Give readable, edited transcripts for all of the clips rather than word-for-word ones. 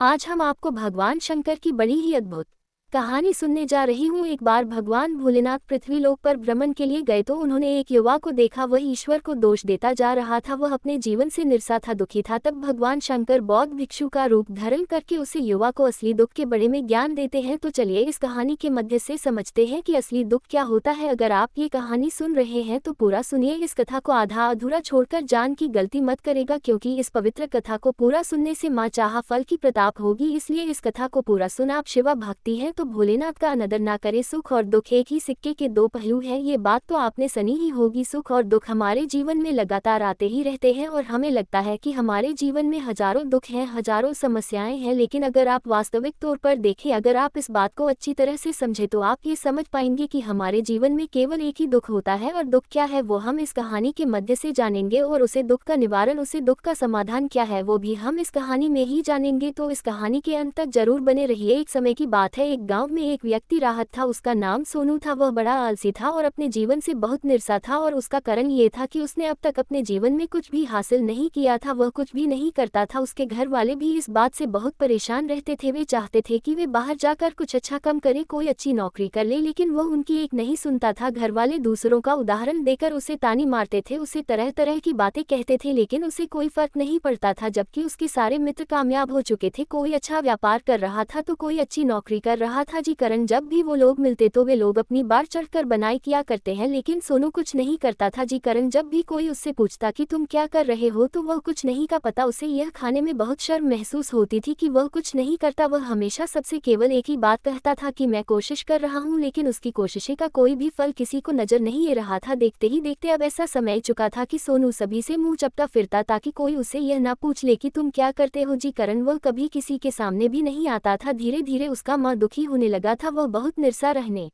आज हम आपको भगवान शंकर की बड़ी ही अद्भुत कहानी सुनने जा रही हूँ। एक बार भगवान भोलेनाथ पृथ्वीलोक पर भ्रमण के लिए गए तो उन्होंने एक युवा को देखा। वह ईश्वर को दोष देता जा रहा था। वह अपने जीवन से निराशा था, दुखी था। तब भगवान शंकर बौद्ध भिक्षु का रूप धारण करके उसे युवा को असली दुख के बारे में ज्ञान देते हैं। तो चलिए इस कहानी के मध्य से समझते हैं कि असली दुख क्या होता है। अगर आप ये कहानी सुन रहे हैं तो पूरा सुनिए। इस कथा को आधा अधूरा छोड़कर जान की गलती मत करेगा, क्योंकि इस पवित्र कथा को पूरा सुनने से माँ चाहा फल की प्रताप होगी। इसलिए इस कथा को पूरा सुना। आप शिवा भक्ति हैं तो भोलेनाथ का अनादर ना करे। सुख और दुख एक ही सिक्के के दो पहलू हैं, ये बात तो आपने सुनी ही होगी। सुख और दुख हमारे जीवन में लगातार आते ही रहते हैं और हमें लगता है कि हमारे जीवन में हजारों दुख हैं, हजारों समस्याएं हैं। लेकिन अगर आप वास्तविक तौर पर देखें, अगर आप इस बात को अच्छी तरह से समझे तो आप ये समझ पाएंगे कि हमारे जीवन में केवल एक ही दुख होता है। और दुख क्या है वो हम इस कहानी के मध्य से जानेंगे, और उसे दुख का निवारण, उसे दुख का समाधान क्या है वो भी हम इस कहानी में ही जानेंगे। तो इस कहानी के अंत तक जरूर बने रहिए। एक समय की बात है, एक गाँव में एक व्यक्ति राहत था। उसका नाम सोनू था। वह बड़ा आलसी था और अपने जीवन से बहुत निराशा था, और उसका कारण ये था कि उसने अब तक अपने जीवन में कुछ भी हासिल नहीं किया था। वह कुछ भी नहीं करता था। उसके घर वाले भी इस बात से बहुत परेशान रहते थे। वे चाहते थे कि वे बाहर जाकर कुछ अच्छा काम करे, कोई अच्छी नौकरी कर ले, लेकिन वह उनकी एक नहीं सुनता था। घर वाले दूसरों का उदाहरण देकर उसे तानी मारते थे, उसे तरह तरह की बातें कहते थे, लेकिन उसे कोई फर्क नहीं पड़ता था। जबकि उसके सारे मित्र कामयाब हो चुके थे, कोई अच्छा व्यापार कर रहा था तो कोई अच्छी नौकरी कर रहा था। जी करण जब भी वो लोग मिलते तो वे लोग अपनी बाढ़ चढ़कर बनाई किया करते हैं, लेकिन सोनू कुछ नहीं करता था। जी करण जब भी कोई उससे पूछता कि तुम क्या कर रहे हो तो वह कुछ नहीं का पता। उसे यह खाने में बहुत शर्म महसूस होती थी कि वह कुछ नहीं करता। वह हमेशा सबसे केवल एक ही बात कहता था कि मैं कोशिश कर रहा हूँ, लेकिन उसकी कोशिशें का कोई भी फल किसी को नजर नहीं आ रहा था। देखते ही देखते अब ऐसा समय चुका था कि सोनू सभी से मुंह चपटा फिरता, ताकि कोई उसे यह ना पूछ ले कि तुम क्या करते हो। जी करण वह कभी किसी के सामने भी नहीं आता था। धीरे धीरे उसका मन दुखी होने लगा था। वह बहुत निराशा रहने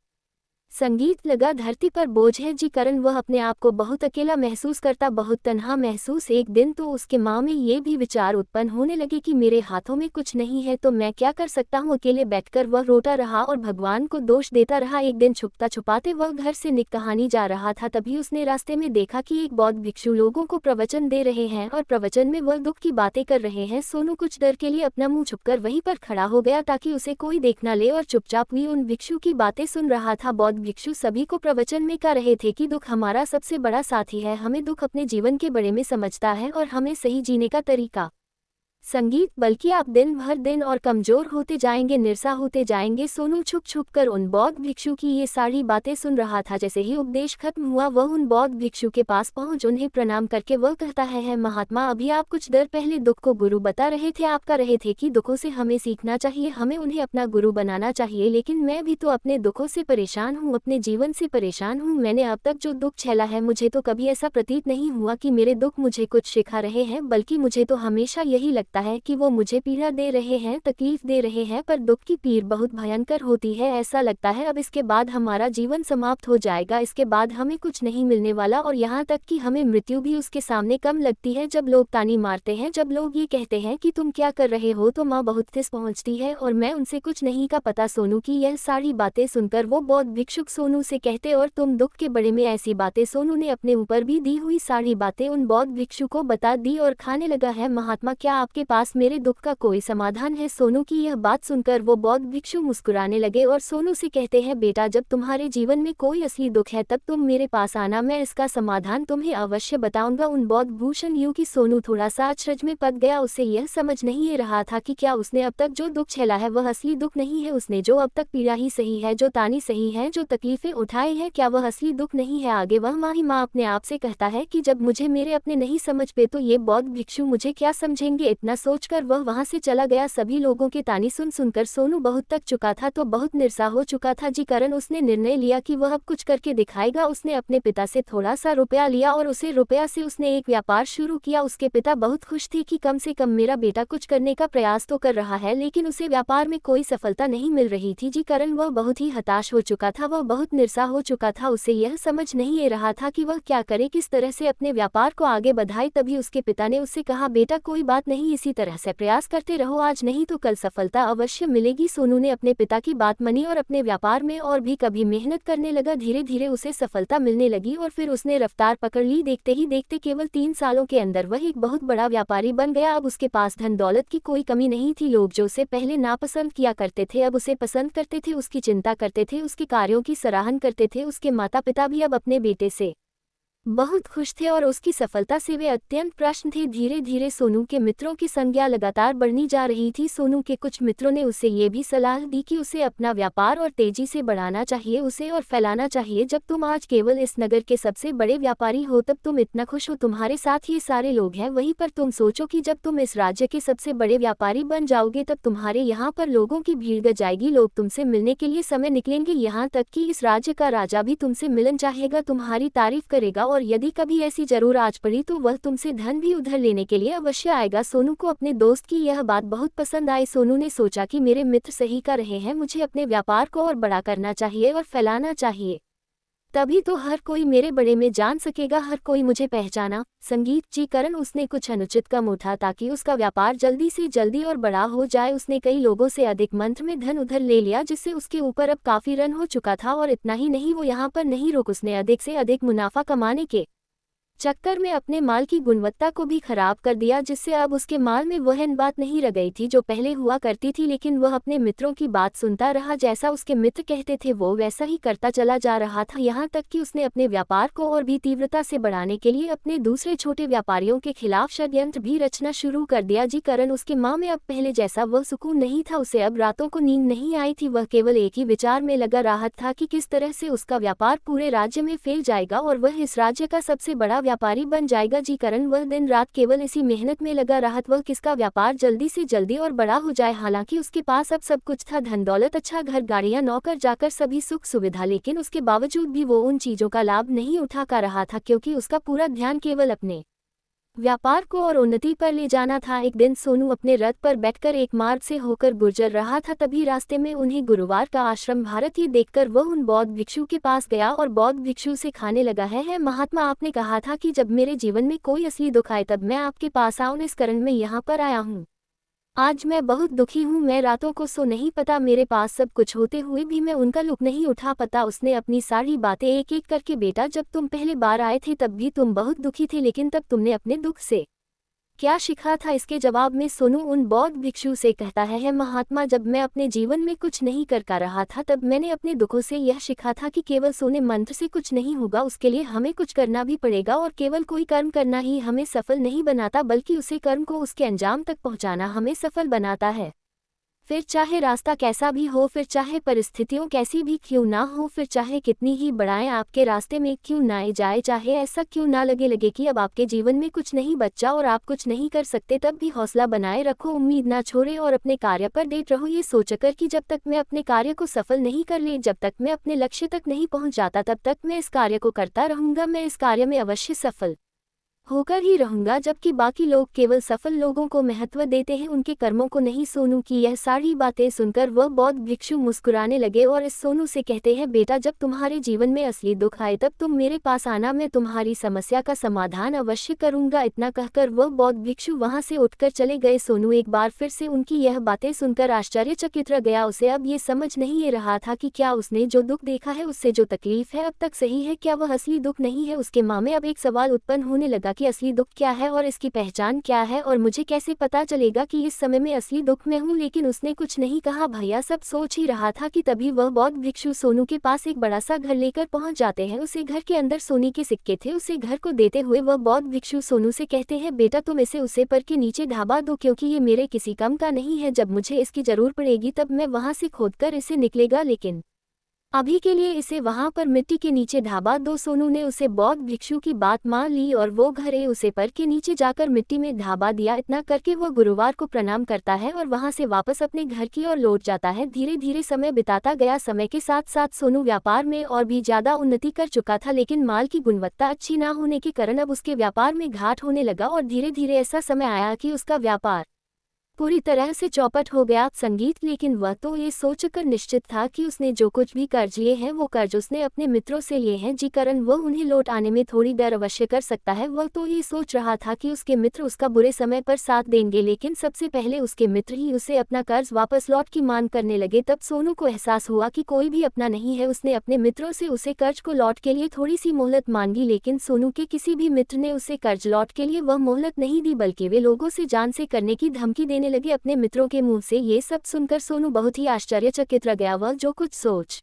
संगीत लगा। धरती पर बोझ है जी करण वह अपने आप को बहुत अकेला महसूस करता, बहुत तन्हा महसूस। एक दिन तो उसके माँ में ये भी विचार उत्पन्न होने लगे कि मेरे हाथों में कुछ नहीं है तो मैं क्या कर सकता हूँ। अकेले बैठकर वह रोता रहा और भगवान को दोष देता रहा। एक दिन छुपता छुपाते वह घर से निकहानी जा रहा था। तभी उसने रास्ते में देखा कि एक बौद्ध भिक्षु लोगों को प्रवचन दे रहे हैं और प्रवचन में वह दुख की बातें कर रहे हैं। सोनू कुछ डर के लिए अपना मुंह छुपकर वहीं पर खड़ा हो गया ताकि उसे कोई देख न ले, और चुपचाप हुई उन भिक्षु की बातें सुन रहा था। बौद्ध भिक्षु सभी को प्रवचन में कह रहे थे कि दुख हमारा सबसे बड़ा साथी है, हमें दुख अपने जीवन के बारे में समझता है और हमें सही जीने का तरीका संगीत, बल्कि आप दिन भर दिन और कमजोर होते जाएंगे, निराशा होते जाएंगे। सोनू छुप छुप कर उन बौद्ध भिक्षु की ये सारी बातें सुन रहा था। जैसे ही उपदेश खत्म हुआ वह उन बौद्ध भिक्षु के पास पहुंच उन्हें प्रणाम करके वह कहता है महात्मा, अभी आप कुछ देर पहले दुख को गुरु बता रहे थे। आप कह रहे थे कि दुखों से हमें सीखना चाहिए, हमें उन्हें अपना गुरु बनाना चाहिए, लेकिन मैं भी तो अपने दुखों से परेशान हूँ, अपने जीवन से परेशान हूँ। मैंने अब तक जो दुख झेला है मुझे तो कभी ऐसा प्रतीत नहीं हुआ कि मेरे दुख मुझे कुछ सिखा रहे हैं, बल्कि मुझे तो हमेशा यही लगता है कि वो मुझे पीड़ा दे रहे हैं, तकलीफ दे रहे हैं। पर दुख की पीड़ बहुत भयंकर होती है। ऐसा लगता है अब इसके बाद हमारा जीवन समाप्त हो जाएगा, इसके बाद हमें कुछ नहीं मिलने वाला, और यहाँ तक कि हमें मृत्यु भी उसके सामने कम लगती है। जब लोग तानी मारते हैं, जब लोग ये कहते हैं कि तुम क्या कर रहे हो, तो माँ बहुत ठेस पहुँचती है और मैं उनसे कुछ नहीं का पता। सोनू की यह सारी बातें सुनकर वो बौद्ध भिक्षुक सोनू से कहते, और तुम दुख के बारे में ऐसी बातें। सोनू ने अपने ऊपर भी दी हुई सारी बातें उन बौद्ध भिक्षु को बता दी और खाने लगा है महात्मा, क्या आपके पास मेरे दुख का कोई समाधान है। सोनू की यह बात सुनकर वो बौद्ध भिक्षु मुस्कुराने लगे और सोनू से कहते हैं, बेटा जब तुम्हारे जीवन में कोई असली दुख है तब तुम मेरे पास आना, मैं इसका समाधान तुम्हें अवश्य बताऊंगा। उन बौद्ध भूषण यू की सोनू थोड़ा सा अचरज में पड़ गया। उसे यह समझ नहीं आ रहा था कि क्या उसने अब तक जो दुख झेला है वह असली दुख नहीं है, उसने जो अब तक पीड़ा ही सही है, जो तानी सही है, जो तकलीफें उठाई है, क्या वह असली दुख नहीं है। आगे वह माँ अपने आप से कहता है कि जब मुझे मेरे अपने नहीं समझ पे तो ये बौद्ध भिक्षु मुझे क्या समझेंगे। इतना सोचकर वह वहां से चला गया। सभी लोगों के तानी सुन सुनकर सोनू बहुत थक चुका था, तो बहुत निराशा हो चुका था। जी करण उसने निर्णय लिया कि वह अब कुछ करके दिखाएगा। उसने अपने पिता से थोड़ा सा रुपया लिया और उसे रुपया से उसने एक व्यापार शुरू किया। उसके पिता बहुत खुश थे कि कम से कम मेरा बेटा कुछ करने का प्रयास तो कर रहा है, लेकिन उसे व्यापार में कोई सफलता नहीं मिल रही थी। जी करण वह बहुत ही हताश हो चुका था, वह बहुत निराशा हो चुका था। उसे यह समझ नहीं आ रहा था कि वह क्या करे, किस तरह से अपने व्यापार को आगे बढ़ाए। तभी उसके पिता ने उससे कहा, बेटा कोई बात नहीं, इसी तरह से प्रयास करते रहो, आज नहीं तो कल सफलता अवश्य मिलेगी। सोनू ने अपने पिता की बात मानी और अपने व्यापार में और भी कभी मेहनत करने लगा। धीरे धीरे उसे सफलता मिलने लगी और फिर उसने रफ्तार पकड़ ली। देखते ही देखते केवल 3 सालों के अंदर वह एक बहुत बड़ा व्यापारी बन गया। अब उसके पास धन दौलत की कोई कमी नहीं थी। लोग जो उसे पहले नापसंद किया करते थे अब उसे पसंद करते थे, उसकी चिंता करते थे, उसके कार्यों की सराहना करते थे। उसके माता पिता भी अब अपने बेटे से बहुत खुश थे और उसकी सफलता से वे अत्यंत प्रसन्न थे। धीरे धीरे सोनू के मित्रों की संख्या लगातार बढ़नी जा रही थी। सोनू के कुछ मित्रों ने उसे ये भी सलाह दी कि उसे अपना व्यापार और तेजी से बढ़ाना चाहिए, उसे और फैलाना चाहिए। जब तुम आज केवल इस नगर के सबसे बड़े व्यापारी हो तब तुम इतना खुश हो, तुम्हारे साथ ये सारे लोग हैं, वहीं पर तुम सोचो कि जब तुम इस राज्य के सबसे बड़े व्यापारी बन जाओगे तब तुम्हारे यहाँ पर लोगों की भीड़ लग जाएगी। लोग तुमसे मिलने के लिए समय निकलेंगे, यहाँ तक कि इस राज्य का राजा भी तुमसे मिलन चाहेगा, तुम्हारी तारीफ करेगा और यदि कभी ऐसी जरूर आज पड़ी तो वह तुमसे धन भी उधार लेने के लिए अवश्य आएगा। सोनू को अपने दोस्त की यह बात बहुत पसंद आई। सोनू ने सोचा कि मेरे मित्र सही कर रहे हैं, मुझे अपने व्यापार को और बड़ा करना चाहिए और फैलाना चाहिए, तभी तो हर कोई मेरे बड़े में जान सकेगा, हर कोई मुझे पहचाना। संगीत जी कारण उसने कुछ अनुचित कम उठा ताकि उसका व्यापार जल्दी से जल्दी और बड़ा हो जाए। उसने कई लोगों से अधिक मंत्र में धन उधार ले लिया जिससे उसके ऊपर अब काफी रन हो चुका था। और इतना ही नहीं, वो यहाँ पर नहीं रुक, उसने अधिक से अधिक मुनाफा कमाने के चक्कर में अपने माल की गुणवत्ता को भी खराब कर दिया, जिससे अब उसके माल में वह बात नहीं रह गई थी जो पहले हुआ करती थी। लेकिन वह अपने मित्रों की बात सुनता रहा, जैसा उसके मित्र कहते थे वो वैसा ही करता चला जा रहा था, यहाँ तक कि उसने अपने व्यापार को और भी तीव्रता से बढ़ाने के लिए अपने दूसरे छोटे व्यापारियों के खिलाफ षड्यंत्र भी रचना शुरू कर दिया। जी करण उसके माँ में अब पहले जैसा वह सुकून नहीं था, उसे अब रातों को नींद नहीं आई थी। वह केवल एक ही विचार में लगा रहा था कि किस तरह से उसका व्यापार पूरे राज्य में फैल जाएगा और वह इस राज्य का सबसे बड़ा व्यापारी बन जाएगा। जी करण वह दिन रात केवल इसी मेहनत में लगा रहा, वह किसका व्यापार जल्दी से जल्दी और बड़ा हो जाए। हालांकि उसके पास अब सब कुछ था, धन दौलत, अच्छा घर, गाड़ियां, नौकर जाकर सभी सुख सुविधा, लेकिन उसके बावजूद भी वो उन चीजों का लाभ नहीं उठा कर रहा था क्योंकि उसका पूरा ध्यान केवल अपने व्यापार को और उन्नति पर ले जाना था। एक दिन सोनू अपने रथ पर बैठकर एक मार्ग से होकर गुजर रहा था, तभी रास्ते में उन्हें गुरुवार का आश्रम भारत ये देखकर वह उन बौद्ध भिक्षु के पास गया और बौद्ध भिक्षु से खाने लगा। है महात्मा, आपने कहा था कि जब मेरे जीवन में कोई असली दुख आए तब मैं आपके पास आऊं, इस कारण मैं यहाँ पर आया हूँ। आज मैं बहुत दुखी हूँ, मैं रातों को सो नहीं पाता, मेरे पास सब कुछ होते हुए भी मैं उनका लुक नहीं उठा पाता। उसने अपनी सारी बातें एक एक करके, बेटा जब तुम पहले बार आए थे तब भी तुम बहुत दुखी थे, लेकिन तब तुमने अपने दुख से क्या सीखा था? इसके जवाब में सोनू उन बौद्ध भिक्षु से कहता है महात्मा, जब मैं अपने जीवन में कुछ नहीं कर पा रहा था तब मैंने अपने दुखों से यह सीखा था कि केवल सोने मंत्र से कुछ नहीं होगा, उसके लिए हमें कुछ करना भी पड़ेगा और केवल कोई कर्म करना ही हमें सफल नहीं बनाता बल्कि उसे कर्म को उसके अंजाम तक पहुंचाना हमें सफल बनाता है। फिर चाहे रास्ता कैसा भी हो, फिर चाहे परिस्थितियां कैसी भी क्यों ना हो, फिर चाहे कितनी ही बढ़ाएं आपके रास्ते में क्यों ना आए जाए, चाहे ऐसा क्यों ना लगे कि अब आपके जीवन में कुछ नहीं बचा और आप कुछ नहीं कर सकते, तब भी हौसला बनाए रखो, उम्मीद ना छोड़े और अपने कार्य पर डेट रहो, ये सोचकर कि जब तक मैं अपने कार्य को सफल नहीं कर ले, जब तक मैं अपने लक्ष्य तक नहीं पहुंच जाता तब तक मैं इस कार्य को करता रहूंगा, मैं इस कार्य में अवश्य सफल होकर ही रहूंगा। जबकि बाकी लोग केवल सफल लोगों को महत्व देते हैं, उनके कर्मों को नहीं। सोनू की यह सारी बातें सुनकर वह बौद्ध भिक्षु मुस्कुराने लगे और इस सोनू से कहते हैं, बेटा जब तुम्हारे जीवन में असली दुख आए तब तुम मेरे पास आना, मैं तुम्हारी समस्या का समाधान अवश्य करूंगा। इतना कहकर वह बौद्ध भिक्षु वहां से उठकर चले गए। सोनू एक बार फिर से उनकी यह बातें सुनकर आश्चर्यचकित रह गया। उसे अब ये समझ नहीं रहा था कि क्या उसने जो दुख देखा है, उससे जो तकलीफ है अब तक सही है, क्या वह असली दुख नहीं है। उसके मन में अब एक सवाल उत्पन्न होने लगा कि असली दुख क्या है और इसकी पहचान क्या है और मुझे कैसे पता चलेगा कि इस समय में असली दुख में हूँ। लेकिन उसने कुछ नहीं कहा। भैया सब सोच ही रहा था कि तभी वह बौद्ध भिक्षु सोनू के पास एक बड़ा सा घर लेकर पहुंच जाते हैं। उसे घर के अंदर सोने के सिक्के थे। उसे घर को देते हुए वह बौद्ध भिक्षु सोनू से कहते हैं, बेटा तुम इसे उसे पर के नीचे ढाबा दो, क्योंकि ये मेरे किसी काम का नहीं है, जब मुझे इसकी जरूर पड़ेगी तब मैं वहां से खोदकर इसे निकलेगा, लेकिन अभी के लिए इसे वहां पर मिट्टी के नीचे ढाबा दो। सोनू ने उसे बौद्ध भिक्षु की बात मान ली और वो घरे उसे पर के नीचे जाकर मिट्टी में ढाबा दिया। इतना करके वह गुरुवार को प्रणाम करता है और वहां से वापस अपने घर की ओर लौट जाता है। धीरे धीरे समय बिताता गया। समय के साथ साथ सोनू व्यापार में और भी ज्यादा उन्नति कर चुका था, लेकिन माल की गुणवत्ता अच्छी न होने के कारण अब उसके व्यापार में घाट होने लगा और धीरे धीरे ऐसा समय आया कि उसका व्यापार पूरी तरह से चौपट हो गया संगीत। लेकिन वह तो ये सोचकर निश्चित था कि उसने जो कुछ भी कर्ज लिए हैं वो कर्ज उसने अपने मित्रों से लिए हैं, जी कारण वह उन्हें लौट आने में थोड़ी देर अवश्य कर सकता है। वह तो ये सोच रहा था कि उसके मित्र उसका बुरे समय पर साथ देंगे, लेकिन सबसे पहले उसके मित्र ही उसे अपना कर्ज वापस लौट की मांग करने लगे। तब सोनू को एहसास हुआ कि कोई भी अपना नहीं है। उसने अपने मित्रों से उसे कर्ज को लौट के लिए थोड़ी सी मोहलत मांगी, लेकिन सोनू के किसी भी मित्र ने उसे कर्ज लौट के लिए वह मोहलत नहीं दी, बल्कि वे लोगों से जान से करने की धमकी देने लगे अपने मित्रों के मुंह से। ये सब सुनकर सोनू बहुत ही आश्चर्यचकित रह गया। वह जो कुछ सोच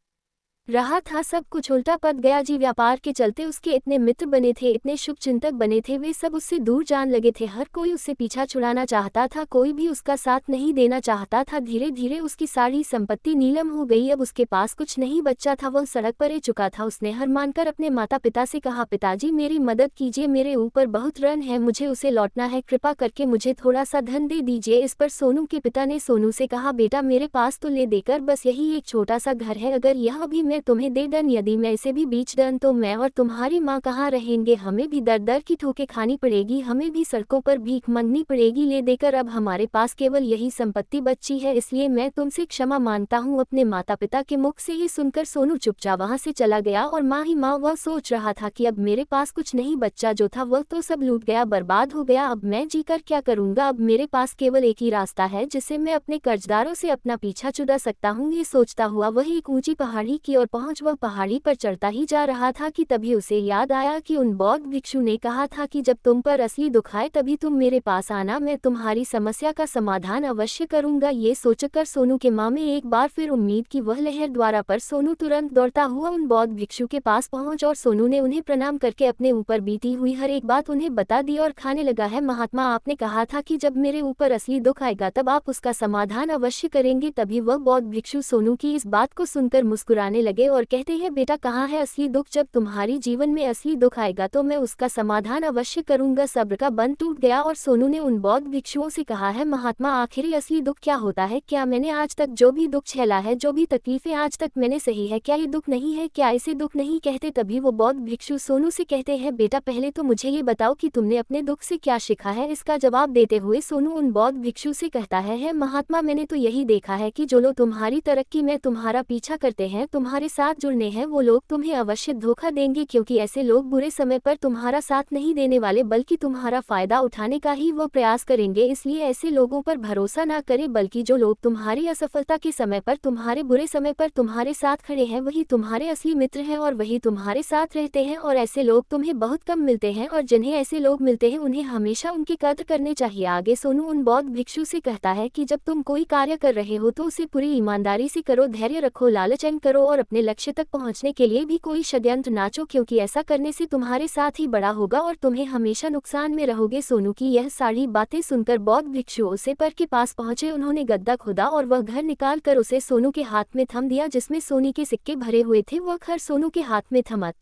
रहा था सब कुछ उल्टा पड़ गया जी। व्यापार के चलते उसके इतने मित्र बने थे, इतने शुभचिंतक बने थे, वे सब उससे दूर जान लगे थे। हर कोई उससे पीछा छुड़ाना चाहता था, कोई भी उसका साथ नहीं देना चाहता था। धीरे धीरे उसकी सारी संपत्ति नीलम हो गई। अब उसके पास कुछ नहीं बचा था, वह सड़क पर ही चुका था। उसने हार मानकर अपने माता पिता से कहा, पिताजी मेरी मदद कीजिए, मेरे ऊपर बहुत ऋण है, मुझे उसे लौटना है, कृपा करके मुझे थोड़ा सा धन दे दीजिए। इस पर सोनू के पिता ने सोनू से कहा, बेटा मेरे पास तो ले देकर बस यही एक छोटा सा घर है, अगर यह भी मैं तुम्हें दे दन, यदि मैं इसे भी बीच दन तो मैं और तुम्हारी माँ कहाँ रहेंगे, हमें भी दर दर की ठोकें खानी पड़ेगी, हमें भी सड़कों पर भीख मांगनी पड़ेगी। ले देकर अब हमारे पास केवल यही संपत्ति बची है, इसलिए मैं तुमसे क्षमा मांगता हूँ। अपने माता पिता के मुख से ये सुनकर सोनू चुपचाप वहाँ से चला गया और माँ ही माँ वह सोच रहा था कि अब मेरे पास कुछ नहीं बच्चा, जो था वह तो सब लूट गया, बर्बाद हो गया, अब मैं जीकर क्या करूँगा। अब मेरे पास केवल एक ही रास्ता है जिससे मैं अपने कर्जदारों से अपना पीछा छुड़ा सकता हूँ। ये सोचता हुआ वह एक ऊंची पहाड़ी की ओर पहुँच वह पहाड़ी पर चढ़ता ही जा रहा था कि तभी उसे याद आया कि उन बौद्ध भिक्षु ने कहा था कि जब तुम पर असली दुख आए तभी तुम मेरे पास आना, मैं तुम्हारी समस्या का समाधान अवश्य करूंगा। ये सोचकर सोनू के माँ में एक बार फिर उम्मीद की वह लहर द्वारा पर सोनू तुरंत दौड़ता हुआ उन बौद्ध भिक्षु के पास पहुंच और सोनू ने उन्हें प्रणाम करके अपने ऊपर बीती हुई हर एक बात उन्हें बता दी और खाने लगा है। महात्मा, आपने कहा था कि जब मेरे ऊपर असली दुख आएगा तब आप उसका समाधान अवश्य करेंगे। तभी वह बौद्ध भिक्षु सोनू की इस बात को सुनकर मुस्कुराने लगे और कहते हैं, बेटा कहाँ है असली दुख, जब तुम्हारी जीवन में असली दुख आएगा तो मैं उसका समाधान अवश्य करूंगा। सब्र का बंध टूट गया और सोनू ने उन बौद्ध भिक्षुओं से कहा है, महात्मा आखिर असली दुख क्या होता है, क्या मैंने आज तक जो भी दुख झेला है, जो भी तकलीफें आज तक मैंने सही है, क्या ये दुख नहीं है, क्या इसे दुख नहीं कहते। तभी वो बौद्ध भिक्षु सोनू से कहते हैं, बेटा पहले तो मुझे ये बताओ कि तुमने अपने दुख से क्या सीखा है। इसका जवाब देते हुए सोनू उन बौद्ध भिक्षु से कहता है, महात्मा मैंने तो यही देखा है कि जो लोग तुम्हारी तरक्की में तुम्हारा पीछा करते हैं, तुम्हारे साथ जुड़ने हैं, वो लोग तुम्हें अवश्य धोखा देंगे, क्योंकि ऐसे लोग बुरे समय पर तुम्हारा साथ नहीं देने वाले बल्कि तुम्हारा फायदा उठाने का ही वो प्रयास करेंगे। इसलिए ऐसे लोगों पर भरोसा ना करें, बल्कि जो लोग तुम्हारी असफलता के समय पर, तुम्हारे बुरे समय पर तुम्हारे साथ खड़े हैं, वही तुम्हारे असली मित्र हैं और वही तुम्हारे साथ रहते हैं। और ऐसे लोग तुम्हें बहुत कम मिलते हैं और जिन्हें ऐसे लोग मिलते हैं उन्हें हमेशा उनकी कद्र करनी चाहिए। आगे सोनू उन बौद्ध भिक्षु से कहता है कि जब तुम कोई कार्य कर रहे हो तो उसे पूरी ईमानदारी से करो, धैर्य रखो, लालच न करो और अपने लक्ष्य तक पहुंचने के लिए भी कोई षड्यंत्र नाचो, क्योंकि ऐसा करने से तुम्हारे साथ ही बड़ा होगा और तुम्हें हमेशा नुकसान में रहोगे। सोनू की यह सारी बातें सुनकर बौद्ध भिक्षु उसे पर के पास पहुंचे। उन्होंने गड्ढा खोदा और वह घर निकाल कर उसे सोनू के हाथ में थम दिया, जिसमें सोने के सिक्के भरे हुए थे। वह घर सोनू के हाथ में थमत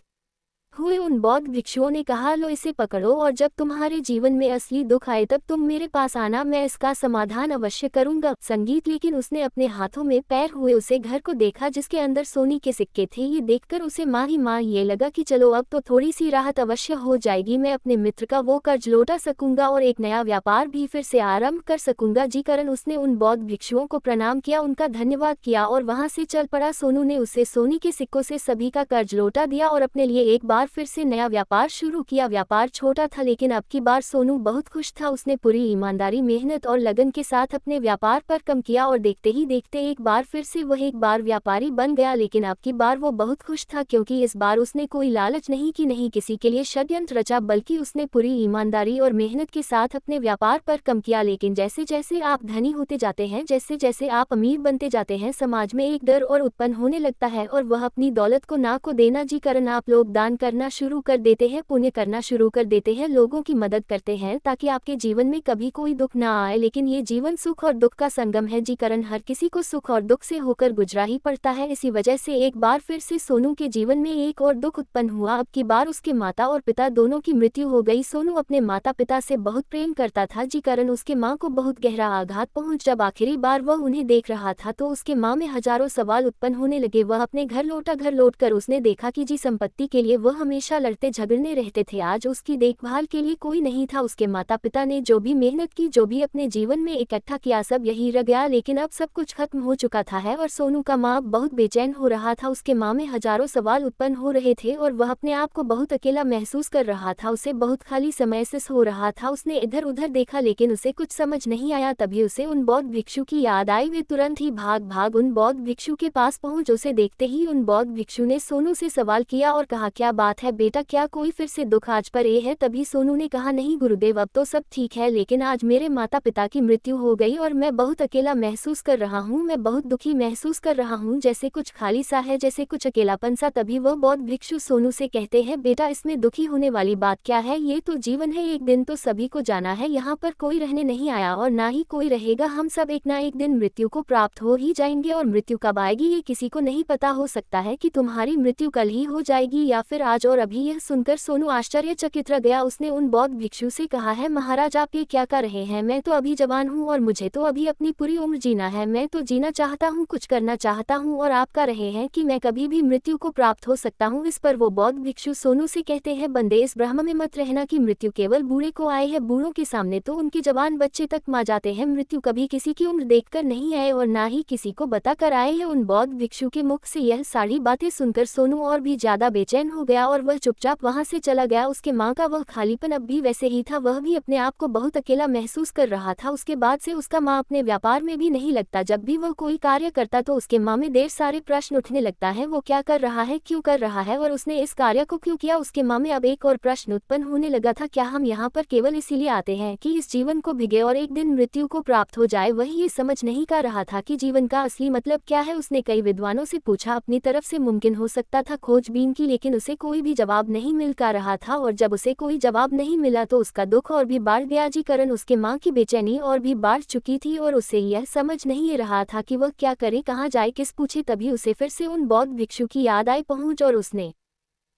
हुए उन बौद्ध भिक्षुओं ने कहा, लो इसे पकड़ो और जब तुम्हारे जीवन में असली दुख आए तब तुम मेरे पास आना, मैं इसका समाधान अवश्य करूंगा। संगीत। लेकिन उसने अपने हाथों में पैर हुए उसे घर को देखा जिसके अंदर सोने के सिक्के थे। ये देखकर उसे माँ ही माँ ये लगा कि चलो अब तो थोड़ी सी राहत अवश्य हो जाएगी, मैं अपने मित्र का वो कर्ज लौटा सकूंगा और एक नया व्यापार भी फिर से आरंभ कर सकूंगा। जी कारण उसने उन बौद्ध भिक्षुओं को प्रणाम किया, उनका धन्यवाद किया और वहां से चल पड़ा। सोनू ने उसे सोने के सिक्कों से सभी का कर्ज लौटा दिया और अपने लिए एक बार फिर से नया व्यापार शुरू किया। व्यापार छोटा था लेकिन अब की बार सोनू बहुत खुश था। उसने पूरी ईमानदारी, मेहनत और लगन के साथ अपने व्यापार पर काम किया और देखते ही देखते एक बार फिर से वह एक बार व्यापारी बन गया। लेकिन अब की बार वो बहुत खुश था, क्योंकि इस बार उसने कोई लालच नहीं की, नहीं किसी के लिए षड्यंत्र रचा, बल्कि उसने पूरी ईमानदारी और मेहनत के साथ अपने व्यापार पर काम किया। लेकिन जैसे जैसे आप धनी होते जाते हैं, जैसे जैसे आप अमीर बनते जाते हैं, समाज में एक डर और उत्पन्न होने लगता है और वह अपनी दौलत को ना को देना। जी कारण आप लोग दान करना शुरू कर देते हैं, पुण्य करना शुरू कर देते हैं, लोगों की मदद करते हैं ताकि आपके जीवन में कभी कोई दुख ना आए। लेकिन ये जीवन सुख और दुख का संगम है। जी कारण हर किसी को सुख और दुख से होकर गुजरा ही पड़ता है। इसी वजह से एक बार फिर से सोनू के जीवन में एक और दुख उत्पन्न हुआ। अब की बार उसके माता और पिता दोनों की मृत्यु हो गई। सोनू अपने माता पिता से बहुत प्रेम करता था, जी कारण उसके माँ को बहुत गहरा आघात पहुंच। जब आखिरी बार वह उन्हें देख रहा था तो उसके माँ में हजारों सवाल उत्पन्न होने लगे। वह अपने घर लौटा, घर लौटकर उसने देखा कि जी संपत्ति के लिए वह हमेशा लड़ते झगड़ने रहते थे। आज उसकी देखभाल के लिए कोई नहीं था। उसके माता पिता ने जो भी मेहनत की, जो भी अपने जीवन में इकट्ठा किया, सब यही रह गया। लेकिन अब सब कुछ खत्म हो चुका था है और सोनू का माँ बहुत बेचैन हो रहा था। उसके माँ में हजारों सवाल उत्पन्न हो रहे थे और वह अपने आप को बहुत अकेला महसूस कर रहा था। उसे बहुत खाली समय महसूस हो रहा था। उसने इधर उधर देखा लेकिन उसे कुछ समझ नहीं आया। तभी उसे उन बौद्ध भिक्षु की याद आई। वे तुरंत ही भाग भाग उन बौद्ध भिक्षु के पास पहुंच। उसे देखते ही उन बौद्ध भिक्षु ने सोनू से सवाल किया और कहा, क्या बात है बेटा, क्या कोई फिर से दुख आज पर ये है? तभी सोनू ने कहा, नहीं गुरुदेव, अब तो सब ठीक है, लेकिन आज मेरे माता पिता की मृत्यु हो गई और मैं बहुत अकेला महसूस कर रहा हूँ। मैं बहुत दुखी महसूस कर रहा हूँ, जैसे कुछ खाली सा है, जैसे कुछ अकेलापन सा। तभी वह बौद्ध भिक्षु सोनू से कहते हैं, बेटा इसमें दुखी होने वाली बात क्या है? ये तो जीवन है, एक दिन तो सभी को जाना है। यहाँ पर कोई रहने नहीं आया और ना ही कोई रहेगा। हम सब एक ना एक दिन मृत्यु को प्राप्त हो ही जाएंगे और मृत्यु कब आएगी ये किसी को नहीं पता। हो सकता है कि तुम्हारी मृत्यु कल ही हो जाएगी या फिर आज। और अभी यह सुनकर सोनू आश्चर्यचकित रह गया। उसने उन बौद्ध भिक्षु से कहा है, महाराज आप ये क्या कर रहे हैं? मैं तो अभी जवान हूँ और मुझे तो अभी अपनी पूरी उम्र जीना है। मैं तो जीना चाहता हूँ, कुछ करना चाहता हूँ, और आप कह रहे हैं कि मैं कभी भी मृत्यु को प्राप्त हो सकता हूँ। इस पर वो बौद्ध भिक्षु सोनू से कहते हैं, बंदे इस भ्रम में मत रहना कि मृत्यु केवल बूढ़े को आए है। बूढ़ों के सामने तो उनके जवान बच्चे तक मा जाते हैं। मृत्यु कभी किसी की उम्र देखकर नहीं आए और ना ही किसी को बता कर आए हैं। उन बौद्ध भिक्षु के मुख से यह सारी बातें सुनकर सोनू और भी ज्यादा बेचैन हो गया और वह चुपचाप वहां से चला गया। उसके माँ का वह खालीपन अब भी वैसे ही था। वह भी अपने आप को बहुत अकेला महसूस कर रहा था। उसके बाद से उसका माँ अपने व्यापार में भी नहीं लगता। जब भी वह कोई कार्य करता तो उसके माँ में ढेर सारे प्रश्न उठने लगता है, वो क्या कर रहा है, क्यों कर रहा है और उसने इस कार्य को क्यों किया। उसके माँ में अब एक और प्रश्न उत्पन्न होने लगा था, क्या हम यहाँ पर केवल इसीलिए आते हैं कि इस जीवन को भिगे और एक दिन मृत्यु को प्राप्त हो जाए? वही ये समझ नहीं कर रहा था कि जीवन का असली मतलब क्या है। उसने कई विद्वानों से पूछा, अपनी तरफ से मुमकिन हो सकता था खोजबीन की, लेकिन उसे कोई भी जवाब नहीं मिल पा रहा था। और जब उसे कोई जवाब नहीं मिला तो उसका दुख और भी बढ़ गया। जी करण उसके माँ की बेचैनी और भी बढ़ चुकी थी और उसे यह समझ नहीं रहा था कि वह क्या करे, कहाँ जाए, किस पूछे। तभी उसे फिर से उन बौद्ध भिक्षु की याद आई पहुंच और उसने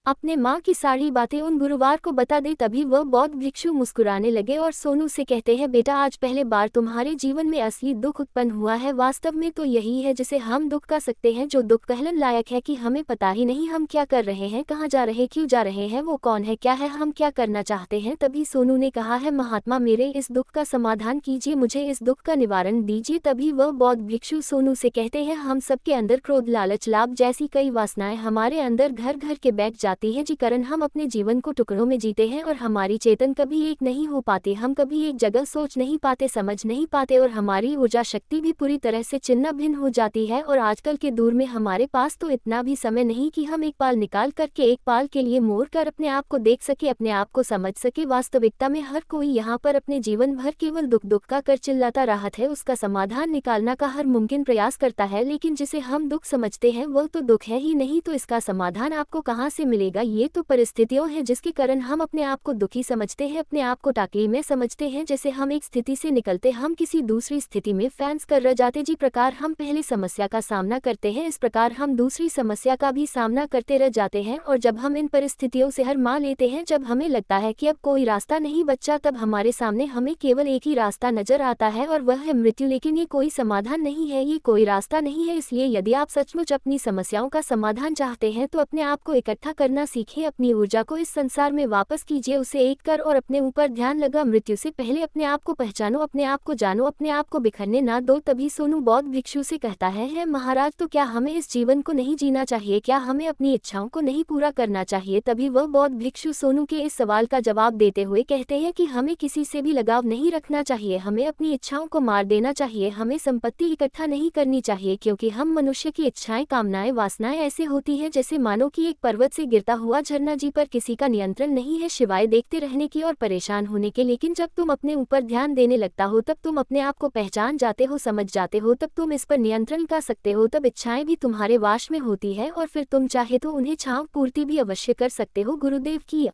अपने माँ की सारी बातें उन गुरुवार को बता दी। तभी वह बौद्ध भिक्षु मुस्कुराने लगे और सोनू से कहते हैं, बेटा आज पहले बार तुम्हारे जीवन में असली दुख उत्पन्न हुआ है। वास्तव में तो यही है जिसे हम दुख कह सकते हैं, जो दुख कहलन लायक है कि हमें पता ही नहीं हम क्या कर रहे हैं, कहाँ जा रहे, क्यों जा रहे हैं, वो कौन है, क्या है, हम क्या करना चाहते हैं। तभी सोनू ने कहा है, महात्मा मेरे इस दुख का समाधान कीजिए, मुझे इस दुख का निवारण दीजिए। तभी वह बौद्ध भिक्षु सोनू से कहते हैं, हम सबके अंदर क्रोध, लालच, लाभ जैसी कई वासनाएं हमारे अंदर घर घर के बैठ जाती है। जी कारण हम अपने जीवन को टुकड़ों में जीते हैं और हमारी चेतन कभी एक नहीं हो पाती। हम कभी एक जगह सोच नहीं पाते, समझ नहीं पाते और हमारी ऊर्जा शक्ति भी पूरी तरह से छिन्न भिन्न हो जाती है। और आजकल के दौर में हमारे पास तो इतना भी समय नहीं कि हम एक पाल निकाल करके एक पाल के लिए मोड़ कर अपने आप को देख सके, अपने आप को समझ सके। वास्तविकता में हर कोई यहाँ पर अपने जीवन भर केवल दुख दुख का कर चिल्लाता रहता है, उसका समाधान निकालना का हर मुमकिन प्रयास करता है, लेकिन जिसे हम दुख समझते हैं वह तो दुख है ही नहीं, तो इसका समाधान आपको कहाँ से मिलेगा? ये तो परिस्थितियों है जिसके कारण हम अपने आप को दुखी समझते हैं, अपने आप को टाकली में समझते हैं। जैसे हम एक स्थिति से निकलते हम किसी दूसरी स्थिति में फैंस कर रह जाते। जी प्रकार हम पहले समस्या का सामना करते हैं, इस प्रकार हम दूसरी समस्या का भी सामना करते रह जाते हैं। और जब हम इन परिस्थितियों से हार मान लेते हैं, जब हमें लगता है कि अब कोई रास्ता नहीं बचा, तब हमारे सामने हमें केवल एक ही रास्ता नजर आता है और वह है मृत्यु। लेकिन ये कोई समाधान नहीं है, ये कोई रास्ता नहीं है। इसलिए यदि आप सचमुच अपनी समस्याओं का समाधान चाहते हैं तो अपने आप को इकट्ठा करना सीखिए, अपनी ऊर्जा को इस संसार में वापस कीजिए, उसे एक कर और अपने ऊपर ध्यान लगा। मृत्यु से पहले अपने आप को पहचानो, अपने आप को जानो, अपने आप को बिखरने ना दो। तभी सोनू बौद्ध भिक्षु से कहता है महाराज, तो क्या हमें इस जीवन को नहीं जीना चाहिए? क्या हमें अपनी इच्छाओं को नहीं पूरा करना चाहिए? तभी वह बौद्ध भिक्षु सोनू के इस सवाल का जवाब देते हुए कहते हैं कि हमें किसी से भी लगाव नहीं रखना चाहिए, हमें अपनी इच्छाओं को मार देना चाहिए, हमें संपत्ति इकट्ठा नहीं करनी चाहिए, क्योंकि हम मनुष्य की इच्छाएं, कामनाएं, वासनाएं ऐसे होती है जैसे मानो कि एक पर्वत से गिरता हुआ झरना, जी पर किसी का नियंत्रण नहीं है सिवाय देखते रहने की और परेशान होने के। लेकिन जब तुम अपने ऊपर ध्यान देने लगता हो, तब तुम अपने आप को पहचान जाते हो, समझ जाते हो, तब तुम इस पर नियंत्रण कर सकते हो, तब इच्छाएं भी तुम्हारे वाश में होती है और फिर तुम चाहे तो उन्हें छांव पूर्ति भी अवश्य कर सकते हो। गुरुदेव की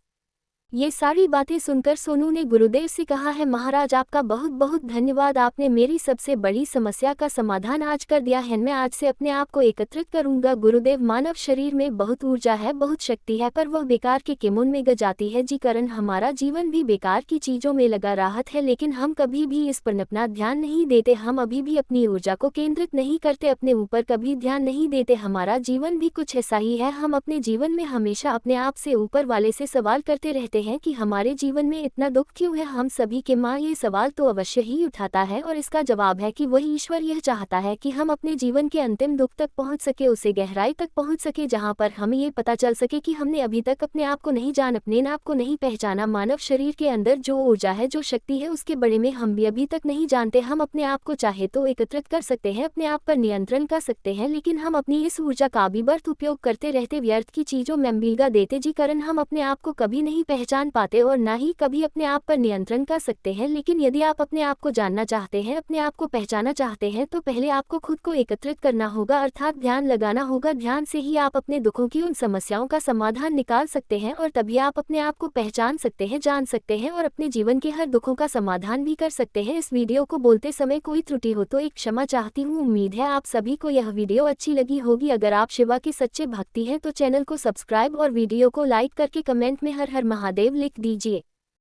ये सारी बातें सुनकर सोनू ने गुरुदेव से कहा है, महाराज आपका बहुत बहुत धन्यवाद, आपने मेरी सबसे बड़ी समस्या का समाधान आज कर दिया है। मैं आज से अपने आप को एकत्रित करूंगा। गुरुदेव, मानव शरीर में बहुत ऊर्जा है, बहुत शक्ति है, पर वह बेकार के किमुन में ग जाती है। जी करण, हमारा जीवन भी बेकार की चीजों में लगा राहत है, लेकिन हम कभी भी इस पर अपना ध्यान नहीं देते। हम अभी भी अपनी ऊर्जा को केंद्रित नहीं करते, अपने ऊपर कभी ध्यान नहीं देते। हमारा जीवन भी कुछ ऐसा ही है। हम अपने जीवन में हमेशा अपने आप से ऊपर वाले से सवाल करते रहते हैं कि हमारे जीवन में इतना दुख क्यों है। हम सभी के माँ ये सवाल तो अवश्य ही उठाता है, और इसका जवाब है कि वही ईश्वर यह चाहता है कि हम अपने जीवन के अंतिम दुख तक पहुंच सके, उसे गहराई तक पहुंच सके, जहां पर हमें ये पता चल सके कि हमने अभी तक अपने आप को नहीं जान, अपने आप को नहीं पहचाना। मानव शरीर के अंदर जो ऊर्जा है, जो शक्ति है, उसके बारे में हम भी अभी तक नहीं जानते। हम अपने आप को चाहे तो एकत्रित कर सकते हैं, अपने आप पर नियंत्रण कर सकते हैं, लेकिन हम अपनी इस ऊर्जा का भी व्यर्थ उपयोग करते रहते, व्यर्थ की चीजों में बिलगा देते। जी कारण हम अपने आप को कभी नहीं पहचान पाते और ना ही कभी अपने आप पर नियंत्रण कर सकते हैं। लेकिन यदि आप अपने आप को जानना चाहते हैं, अपने आप को पहचाना चाहते हैं, तो पहले आपको खुद को एकत्रित करना होगा, अर्थात ध्यान लगाना होगा। ध्यान से ही आप अपने दुखों की, उन समस्याओं का समाधान निकाल सकते हैं, और तभी आप अपने आप को पहचान सकते हैं, जान सकते हैं, और अपने जीवन के हर दुखों का समाधान भी कर सकते हैं। इस वीडियो को बोलते समय कोई त्रुटि हो तो एक क्षमा चाहती हूँ। उम्मीद है आप सभी को यह वीडियो अच्छी लगी होगी। अगर आप शिवा के सच्चे भक्ति हैं तो चैनल को सब्सक्राइब और वीडियो को लाइक करके कमेंट में हर हर महादेव लिख दीजिए।